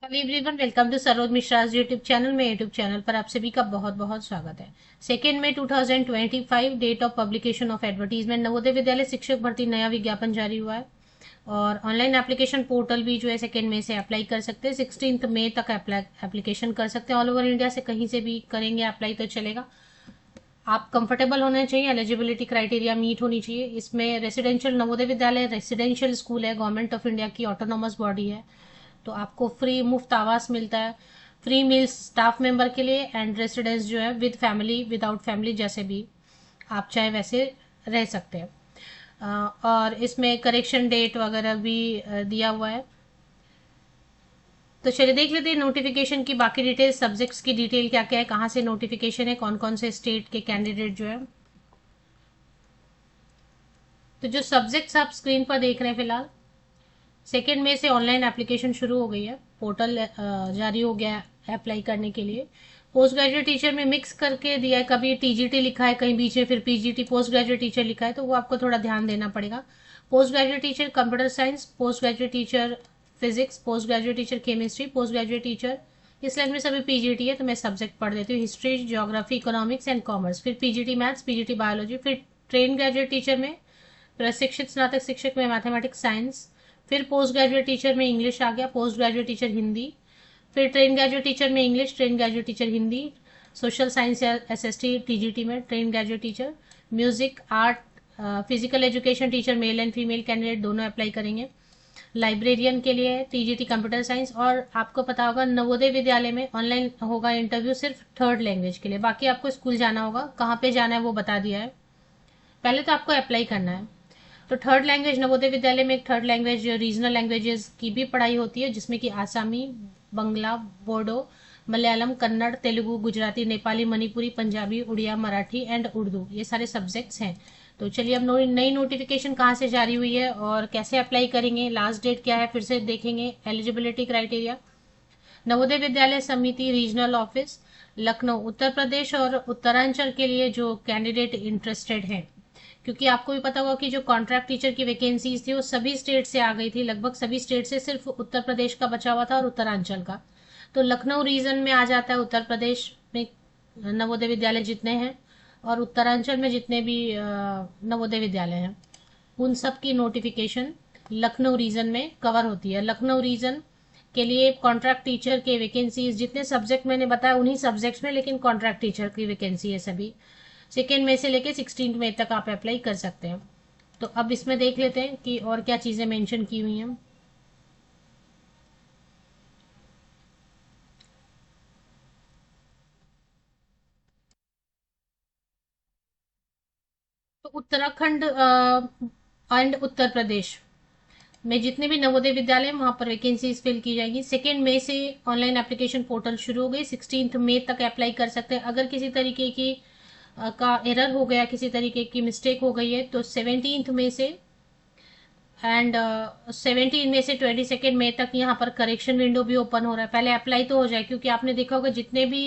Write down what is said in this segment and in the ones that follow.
Hello everyone, welcome to Saroj Mishra's YouTube channel में YouTube channel पर आप सभी का बहुत बहुत स्वागत है। 2 मई 2025 date of publication of advertisement. Navodaya Vidyalaya शिक्षक भर्ती नया विज्ञापन जारी हुआ है और ऑनलाइन एप्लीकेशन पोर्टल भी जो है 2 मई से अप्लाई कर सकते हैं। 16 मई तक एप्लीकेशन कर सकते हैं। ऑल ओवर इंडिया से कहीं से भी करेंगे अप्लाई तो चलेगा। आप कंफर्टेबल होने चाहिए, एलिजिबिलिटी क्राइटेरिया मीट होनी चाहिए। इसमें residential Navodaya Vidyalaya residential school है, गवर्नमेंट ऑफ इंडिया की ऑटोनॉमस बॉडी है। तो आपको फ्री मुफ्त आवास मिलता है, फ्री मील्स स्टाफ मेंबर के लिए एंड रेसिडेंस जो है विद फैमिली विदाउट फैमिली जैसे भी आप चाहे वैसे रह सकते हैं। और इसमें करेक्शन डेट वगैरह भी दिया हुआ है। तो चलिए देख लेते हैं नोटिफिकेशन की बाकी डिटेल, सब्जेक्ट्स की डिटेल क्या क्या है, कहाँ से नोटिफिकेशन है, कौन कौन से स्टेट के कैंडिडेट जो है। तो जो सब्जेक्ट्स आप स्क्रीन पर देख रहे हैं फिलहाल, 2 मई से ऑनलाइन एप्लीकेशन शुरू हो गई है। पोर्टल जारी हो गया है अप्लाई करने के लिए। पोस्ट ग्रेजुएट टीचर में मिक्स करके दिया है, कभी टीजीटी लिखा है कहीं बीच में, फिर पीजीटी पोस्ट ग्रेजुएट टीचर लिखा है, तो वो आपको थोड़ा ध्यान देना पड़ेगा। Post graduate teacher computer science, post graduate teacher physics, post graduate teacher chemistry, post graduate teacher इस लाइन में सभी पीजीटी है। तो मैं सब्जेक्ट पढ़ देती हूँ, history, geography, economics and commerce, फिर पीजीटी मैथ्स, पीजीटी बायोलॉजी, फिर ट्रेन ग्रेजुएट टीचर में प्रशिक्षित स्नातक शिक्षक में मैथमेटिक्स साइंस, फिर पोस्ट ग्रेजुएट टीचर में इंग्लिश आ गया, पोस्ट ग्रेजुएट टीचर हिंदी, फिर ट्रेन ग्रेजुएट टीचर में English, train graduate teacher Hindi, social science या एसएसटी टीजीटी में train graduate teacher, music, art, physical education teacher male and female candidate दोनों apply करेंगे। Librarian के लिए टीजीटी कंप्यूटर साइंस। और आपको पता होगा नवोदय विद्यालय में ऑनलाइन होगा इंटरव्यू सिर्फ थर्ड लैंग्वेज के लिए, बाकी आपको स्कूल जाना होगा, कहाँ पे जाना है वो बता दिया है। पहले तो आपको अप्लाई करना है। तो थर्ड लैंग्वेज नवोदय विद्यालय में एक थर्ड लैंग्वेज रीजनल लैंग्वेजेस की भी पढ़ाई होती है, जिसमें कि आसामी, बंगला, बोडो, मलयालम, कन्नड़, तेलुगु, गुजराती, नेपाली, मणिपुरी, पंजाबी, उड़िया, मराठी एंड उर्दू, ये सारे सब्जेक्ट्स हैं। तो चलिए अब नई नोटिफिकेशन कहाँ से जारी हुई है और कैसे अप्लाई करेंगे, लास्ट डेट क्या है, फिर से देखेंगे। एलिजिबिलिटी क्राइटेरिया, नवोदय विद्यालय समिति रीजनल ऑफिस लखनऊ उत्तर प्रदेश और उत्तरांचल के लिए जो कैंडिडेट इंटरेस्टेड हैं, क्योंकि आपको भी पता होगा कि जो कॉन्ट्रैक्ट टीचर की वैकेंसीज थी वो सभी स्टेट से आ गई थी, लगभग सभी स्टेट से, सिर्फ उत्तर प्रदेश का बचा हुआ था और उत्तरांचल का। तो लखनऊ रीजन में आ जाता है उत्तर प्रदेश में नवोदय विद्यालय जितने हैं, और उत्तरांचल में जितने भी नवोदय विद्यालय हैं उन सब की नोटिफिकेशन लखनऊ रीजन में कवर होती है। लखनऊ रीजन के लिए कॉन्ट्रैक्ट टीचर के वैकेंसीज जितने सब्जेक्ट मैंने बताया उन्हीं सब्जेक्ट्स में, लेकिन कॉन्ट्रैक्ट टीचर की वैकेंसी है सभी। 2 मई से लेके 16 मई तक आप अप्लाई कर सकते हैं। तो अब इसमें देख लेते हैं कि और क्या चीजें मेंशन की हुई हैं। तो उत्तराखंड एंड उत्तर प्रदेश में जितने भी नवोदय विद्यालय हैं वहां पर वैकेंसीज फिल की जाएगी। 2 मई से ऑनलाइन एप्लीकेशन पोर्टल शुरू हो गई, 16 मई तक अप्लाई कर सकते हैं। अगर किसी तरीके की का एरर हो गया, किसी तरीके की मिस्टेक हो गई है, तो 17 मई से एंड 17 मई से 22 मई तक यहाँ पर करेक्शन विंडो भी ओपन हो रहा है। पहले अप्लाई तो हो जाए, क्योंकि आपने देखा होगा जितने भी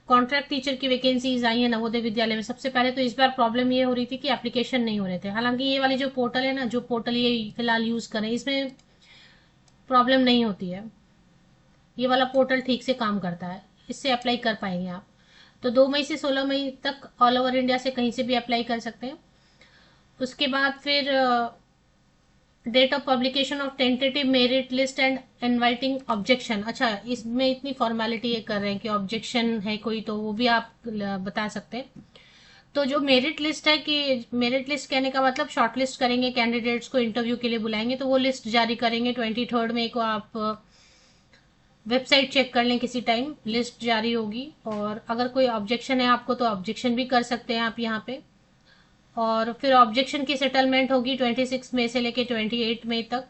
कॉन्ट्रैक्ट टीचर की वैकेंसीज आई है नवोदय विद्यालय में, सबसे पहले तो इस बार प्रॉब्लम ये हो रही थी कि एप्लीकेशन नहीं हो रहे थे। हालांकि ये वाली जो पोर्टल है ना, जो पोर्टल ये फिलहाल यूज करें, इसमें प्रॉब्लम नहीं होती है। ये वाला पोर्टल ठीक से काम करता है, इससे अप्लाई कर पाएंगे आप। तो 2 मई से 16 मई तक ऑल ओवर इंडिया से कहीं से भी अप्लाई कर सकते हैं। उसके बाद फिर date of publication of tentative merit list and inviting objection. अच्छा, इसमें इतनी फॉर्मेलिटी ये कर रहे हैं कि ऑब्जेक्शन है कोई तो वो भी आप बता सकते हैं। तो जो मेरिट लिस्ट है, कि मेरिट लिस्ट कहने का मतलब शॉर्ट लिस्ट करेंगे, कैंडिडेट्स को इंटरव्यू के लिए बुलाएंगे, तो वो लिस्ट जारी करेंगे 23 मई को। आप वेबसाइट चेक कर लें, किसी टाइम लिस्ट जारी होगी। और अगर कोई ऑब्जेक्शन है आपको तो ऑब्जेक्शन भी कर सकते हैं आप यहाँ पे। और फिर ऑब्जेक्शन की सेटलमेंट होगी 26 मई से लेके 28 मई तक।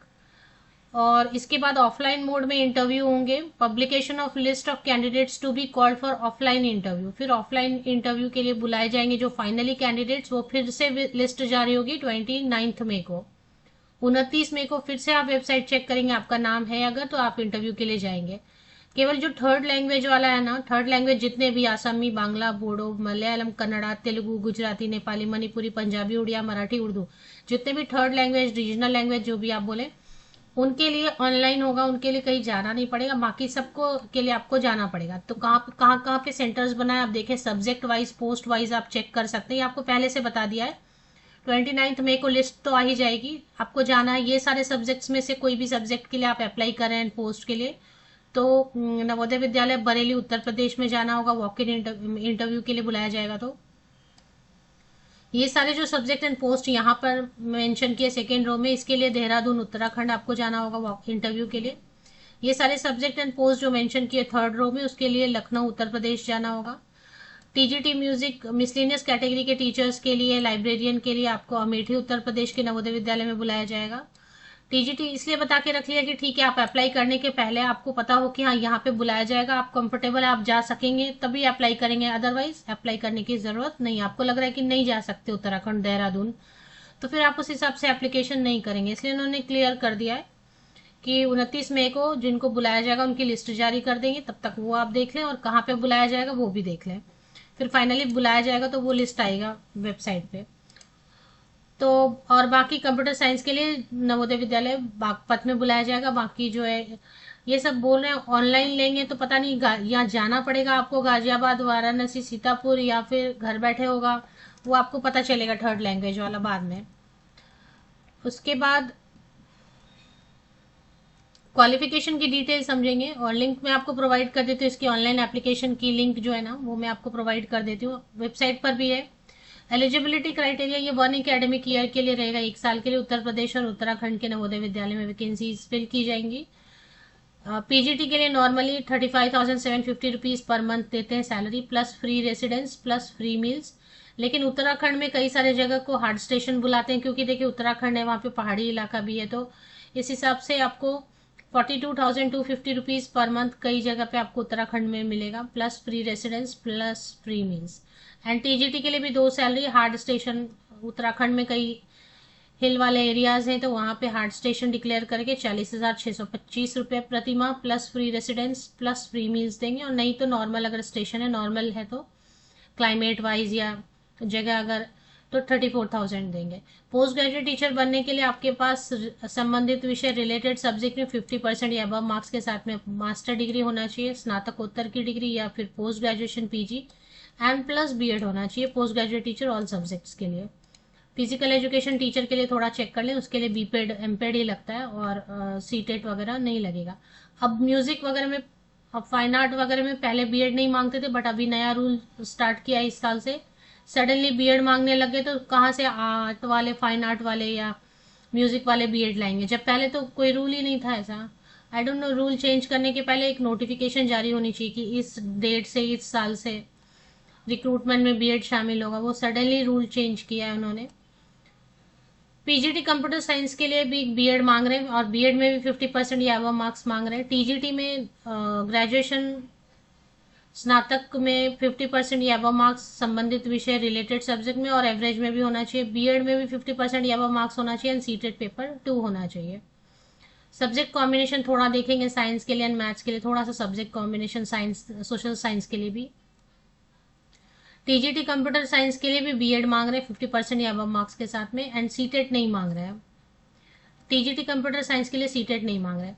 और इसके बाद ऑफलाइन मोड में इंटरव्यू होंगे। Publication of list of candidates to be called for offline interview, फिर ऑफलाइन इंटरव्यू के लिए बुलाए जाएंगे जो फाइनली कैंडिडेट्स, वो फिर से लिस्ट जारी होगी 29 मई को। 29 मई को फिर से आप वेबसाइट चेक करेंगे, आपका नाम है अगर तो आप इंटरव्यू के लिए जाएंगे। केवल जो थर्ड लैंग्वेज वाला है ना, थर्ड लैंग्वेज जितने भी आसामी, बांग्ला, बोडो, मलयालम, कन्नड़ा, तेलुगु, गुजराती, नेपाली, मणिपुरी, पंजाबी, उड़िया, मराठी, उर्दू, जितने भी थर्ड लैंग्वेज रीजनल लैंग्वेज जो भी आप बोले, उनके लिए ऑनलाइन होगा, उनके लिए कहीं जाना नहीं पड़ेगा, बाकी सबको के लिए आपको जाना पड़ेगा। तो कहाँ पे सेंटर्स बनाए आप देखें, सब्जेक्ट वाइज पोस्ट वाइज आप चेक कर सकते हैं, ये आपको पहले से बता दिया है। 29 मई को लिस्ट तो आ ही जाएगी, आपको जाना है। ये सारे सब्जेक्ट्स में से कोई भी सब्जेक्ट के लिए आप अप्लाई करें पोस्ट के लिए, तो नवोदय विद्यालय बरेली उत्तर प्रदेश में जाना होगा, वॉक इन इंटरव्यू के लिए बुलाया जाएगा। तो ये सारे जो सब्जेक्ट एंड पोस्ट यहाँ पर मेंशन किए सेकेंड रो में, इसके लिए देहरादून उत्तराखंड आपको जाना होगा इंटरव्यू के लिए। ये सारे सब्जेक्ट एंड पोस्ट जो मेंशन किए थर्ड रो में, उसके लिए लखनऊ उत्तर प्रदेश जाना होगा। टीजीटी म्यूजिक मिसलिनियस कैटेगरी के टीचर्स के लिए, लाइब्रेरियन के लिए आपको अमेठी उत्तर प्रदेश के नवोदय विद्यालय में बुलाया जाएगा। टीजीटी इसलिए बता के रख लिया कि ठीक है, आप अप्लाई करने के पहले आपको पता हो कि हाँ यहाँ पे बुलाया जाएगा, आप कंफर्टेबल आप जा सकेंगे तभी अप्लाई करेंगे, अदरवाइज अप्लाई करने की जरूरत नहीं। आपको लग रहा है कि नहीं जा सकते उत्तराखंड देहरादून, तो फिर आप उस हिसाब से एप्लीकेशन नहीं करेंगे। इसलिए उन्होंने क्लियर कर दिया है कि 29 मई को जिनको बुलाया जाएगा उनकी लिस्ट जारी कर देंगे, तब तक वो आप देख लें, और कहाँ पे बुलाया जाएगा वो भी देख लें। फिर फाइनली बुलाया जाएगा तो वो लिस्ट आएगा वेबसाइट पे। तो और बाकी कंप्यूटर साइंस के लिए नवोदय विद्यालय बागपत में बुलाया जाएगा। बाकी जो है ये सब बोल रहे हैं ऑनलाइन लेंगे, तो पता नहीं यहाँ जाना पड़ेगा आपको, गाजियाबाद, वाराणसी, सीतापुर, या फिर घर बैठे होगा, वो आपको पता चलेगा थर्ड लैंग्वेज वाला बाद में। उसके बाद क्वालिफिकेशन की डिटेल समझेंगे, और लिंक मैं आपको प्रोवाइड कर देती हूँ, इसकी ऑनलाइन एप्लीकेशन की लिंक जो है ना वो मैं आपको प्रोवाइड कर देती हूँ, वेबसाइट पर भी है। एलिजिबिलिटी क्राइटेरिया ये 1 एकेडमिक ईयर के लिए रहेगा, 1 साल के लिए उत्तर प्रदेश और उत्तराखंड के नवोदय विद्यालय में वैकेंसीज फिल की जाएंगी। पीजीटी के लिए नॉर्मली 35,750 रुपीज पर मंथ देते हैं salary, plus free residence plus free meals. लेकिन उत्तराखंड में कई सारे जगह को हार्ड स्टेशन बुलाते हैं, क्योंकि देखिए उत्तराखंड है, वहाँ पे पहाड़ी इलाका भी है, तो इस हिसाब से आपको 42,250 रुपीज पर मंथ कई जगह पे आपको उत्तराखंड में मिलेगा, plus free residence plus free meals. And TGT के लिए भी 2 सैलरी, हार्ड स्टेशन उत्तराखंड में कई हिल वाले एरियाज हैं तो वहां पे हार्ड स्टेशन डिक्लेयर करके 40,625 रुपये प्रति माह plus free residence plus free meals देंगे। और नहीं तो नॉर्मल, अगर स्टेशन है नॉर्मल है तो क्लाइमेट वाइज या जगह अगर, तो 34,000 देंगे। पोस्ट ग्रेजुएट टीचर बनने के लिए आपके पास संबंधित विषय रिलेटेड सब्जेक्ट में 50% या अबव मार्क्स के साथ में मास्टर डिग्री होना चाहिए, स्नातकोत्तर की डिग्री या फिर post graduation PG and plus B Ed होना चाहिए post graduate teacher all subjects के लिए। फिजिकल एजुकेशन टीचर के लिए थोड़ा चेक कर लें, उसके लिए बीपेड एमपेड ही लगता है, और सीटेट वगैरह नहीं लगेगा। अब म्यूजिक वगैरह में, अब फाइन आर्ट वगैरह में पहले बीएड नहीं मांगते थे, बट अभी नया रूल स्टार्ट किया है इस साल से, सडनली बीएड मांगने लगे, तो कहाँ से आर्ट वाले, फाइन आर्ट वाले या म्यूजिक वाले बीएड लाएंगे, जब पहले तो कोई रूल ही नहीं था ऐसा। I don't know, rule change करने के पहले एक नोटिफिकेशन जारी होनी चाहिए कि इस डेट से, इस साल से रिक्रूटमेंट में बीएड शामिल होगा, वो सडनली रूल चेंज किया है उन्होंने। पीजीटी कंप्यूटर साइंस के लिए भी बीएड मांग रहे हैं, और बीएड में भी 50% या अबव मार्क्स मांग रहे हैं। टीजीटी में ग्रेजुएशन स्नातक में 50% या अबव मार्क्स संबंधित विषय रिलेटेड सब्जेक्ट में और एवरेज में भी होना चाहिए। बीएड में भी 50% या अबव मार्क्स होना चाहिए, एंड सीटेट पेपर 2 होना चाहिए। सब्जेक्ट कॉम्बिनेशन थोड़ा देखेंगे साइंस के लिए एंड मैथ्स के लिए, थोड़ा सा subject combination science, social science के लिए भी। टीजीटी कंप्यूटर साइंस के लिए भी बीएड मांग रहे हैं 50% या अबव मार्क्स के साथ में, एंड सीटेट नहीं मांग रहे हैं। टीजीटी कंप्यूटर साइंस के लिए सीटेट नहीं मांग रहे हैं।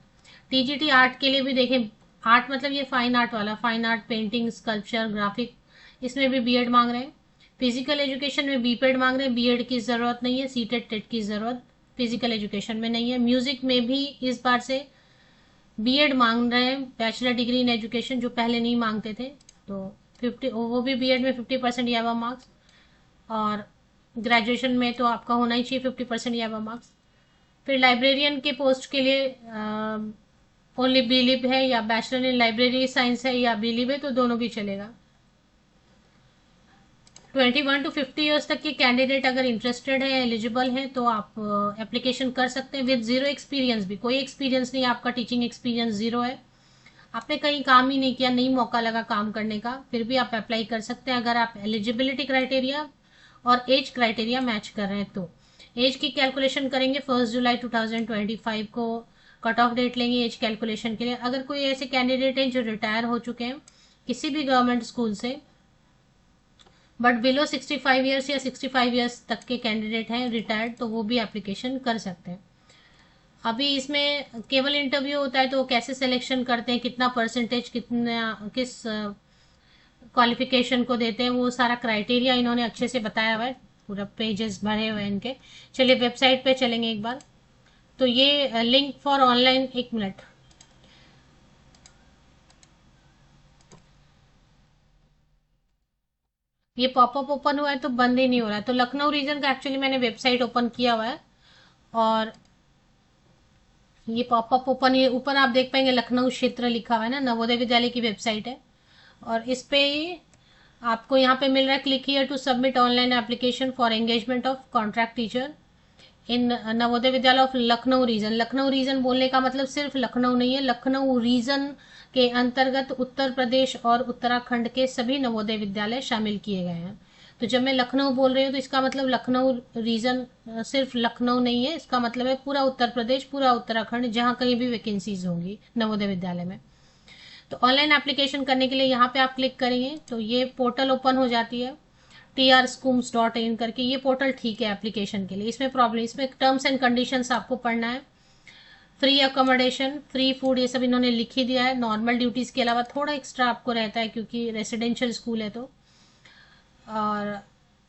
टीजीटी आर्ट के लिए भी देखें, आर्ट मतलब ये फाइन आर्ट वाला, fine art, painting, sculpture, graphic, इसमें भी बीएड मांग रहे हैं। फिजिकल एजुकेशन में बीपेड मांग रहे हैं, बीएड की जरूरत नहीं है, सीटेट टेट की जरूरत फिजिकल एजुकेशन में नहीं है। म्यूजिक में भी इस बार से बीएड मांग रहे हैं, बैचलर डिग्री इन एजुकेशन, जो पहले नहीं मांगते थे, तो 50, वो भी बीएड में 50% या अबव मार्क्स, और ग्रेजुएशन में तो आपका होना ही चाहिए 50% या अबव मार्क्स। फिर लाइब्रेरियन के पोस्ट के लिए ओनली बीलिब है, या बैचलर इन लाइब्रेरी साइंस है, या बीलिब है, तो दोनों भी चलेगा। 21 to 50 ईयर्स तक के कैंडिडेट अगर इंटरेस्टेड है, एलिजिबल हैं, तो आप एप्लीकेशन कर सकते हैं विद 0 एक्सपीरियंस भी। कोई एक्सपीरियंस नहीं, आपका टीचिंग एक्सपीरियंस 0 है, आपने कहीं काम ही नहीं किया, नहीं मौका लगा काम करने का, फिर भी आप अप्लाई कर सकते हैं अगर आप एलिजिबिलिटी क्राइटेरिया और एज क्राइटेरिया मैच कर रहे हैं। तो एज की कैलकुलेशन करेंगे 1 जुलाई 2025 को कट ऑफ डेट लेंगे एज कैलकुलेशन के लिए। अगर कोई ऐसे कैंडिडेट हैं जो रिटायर हो चुके हैं किसी भी गवर्नमेंट स्कूल से, बट बिलो 65 ईयर्स या 65 ईयर्स तक के कैंडिडेट हैं रिटायर्ड, तो वो भी एप्लीकेशन कर सकते हैं। अभी इसमें केवल इंटरव्यू होता है, तो कैसे सिलेक्शन करते हैं, कितना परसेंटेज, कितना किस क्वालिफिकेशन को देते हैं, वो सारा क्राइटेरिया इन्होंने अच्छे से बताया हुआ है, पूरा पेजेस भरे हुए हैं इनके। चलिए वेबसाइट पे चलेंगे एक बार। तो ये लिंक फॉर ऑनलाइन, एक मिनट, ये पॉपअप ओपन हुआ है तो बंद ही नहीं हो रहा है। तो लखनऊ रीजन का एक्चुअली मैंने वेबसाइट ओपन किया हुआ है, और ये पॉपअप ओपन, ये ऊपर आप देख पाएंगे लखनऊ क्षेत्र लिखा हुआ है ना, नवोदय विद्यालय की वेबसाइट है। और इस पे आपको यहाँ पे मिल रहा है, click here to submit online application for engagement of contract teacher in Navodaya Vidyalaya of Lucknow region. Lucknow region बोलने का मतलब सिर्फ लखनऊ नहीं है, लखनऊ रीजन के अंतर्गत उत्तर प्रदेश और उत्तराखंड के सभी नवोदय विद्यालय शामिल किए गए हैं। तो जब मैं लखनऊ बोल रही हूँ तो इसका मतलब लखनऊ रीजन सिर्फ लखनऊ नहीं है, इसका मतलब है पूरा उत्तर प्रदेश, पूरा उत्तराखंड, जहाँ कहीं भी वैकेंसीज होंगी नवोदय विद्यालय में। तो ऑनलाइन एप्लीकेशन करने के लिए यहाँ पे आप क्लिक करेंगे तो ये पोर्टल ओपन हो जाती है, trschools.in करके। ये पोर्टल ठीक है एप्लीकेशन के लिए, इसमें प्रॉब्लम, इसमें टर्म्स एंड कंडीशंस आपको पढ़ना है। फ्री अकोमोडेशन, फ्री फूड, ये सब इन्होंने लिख ही दिया है। नॉर्मल ड्यूटीज के अलावा थोड़ा एक्स्ट्रा आपको रहता है क्योंकि रेसिडेंशियल स्कूल है तो। और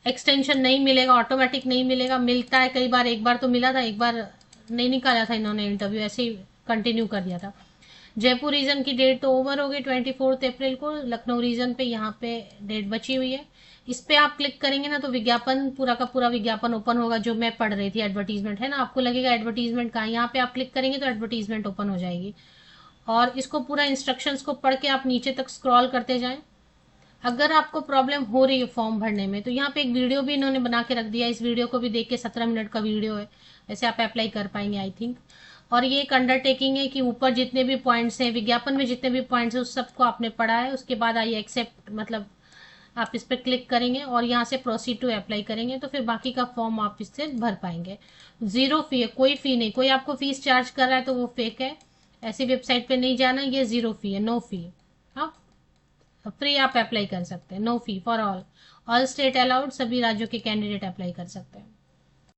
एक्सटेंशन नहीं मिलेगा, ऑटोमेटिक नहीं मिलेगा, मिलता है कई बार, एक बार तो मिला था, एक बार नहीं निकाला था इन्होंने इंटरव्यू, ऐसे ही कंटिन्यू कर दिया था। जयपुर रीजन की डेट तो ओवर हो गई 24 अप्रैल को, लखनऊ रीजन पे यहाँ पे डेट बची हुई है। इस पे आप क्लिक करेंगे ना तो विज्ञापन, पूरा का पूरा विज्ञापन ओपन होगा, जो मैं पढ़ रही थी, एडवर्टीजमेंट है ना, आपको लगेगा एडवर्टीजमेंट कहाँ, यहाँ पे आप क्लिक करेंगे तो एडवर्टीजमेंट ओपन हो जाएगी। और इसको पूरा इंस्ट्रक्शंस को पढ़ के आप नीचे तक स्क्रॉल करते जाएं। अगर आपको प्रॉब्लम हो रही है फॉर्म भरने में तो यहाँ पे एक वीडियो भी इन्होंने बना के रख दिया, इस वीडियो को भी देख के, 17 मिनट का वीडियो है, वैसे आप अप्लाई कर पाएंगे आई थिंक। और ये एक अंडरटेकिंग है कि ऊपर जितने भी पॉइंट्स हैं विज्ञापन में, जितने भी पॉइंट्स हैं उस सबको आपने पढ़ा है, उसके बाद आई एक्सेप्ट, मतलब आप इस पर क्लिक करेंगे और यहाँ से प्रोसीड टू अप्लाई करेंगे तो फिर बाकी का फॉर्म आप इससे भर पाएंगे। जीरो फी है, कोई फी नहीं, कोई आपको फीस चार्ज कर रहा है तो वो फेक है, ऐसी वेबसाइट पे नहीं जाना, ये जीरो फी है, नो फी। हाँ, फ्री आप अप्लाई कर सकते हैं, no fee for all, all state allowed, सभी राज्यों के कैंडिडेट अप्लाई कर सकते हैं।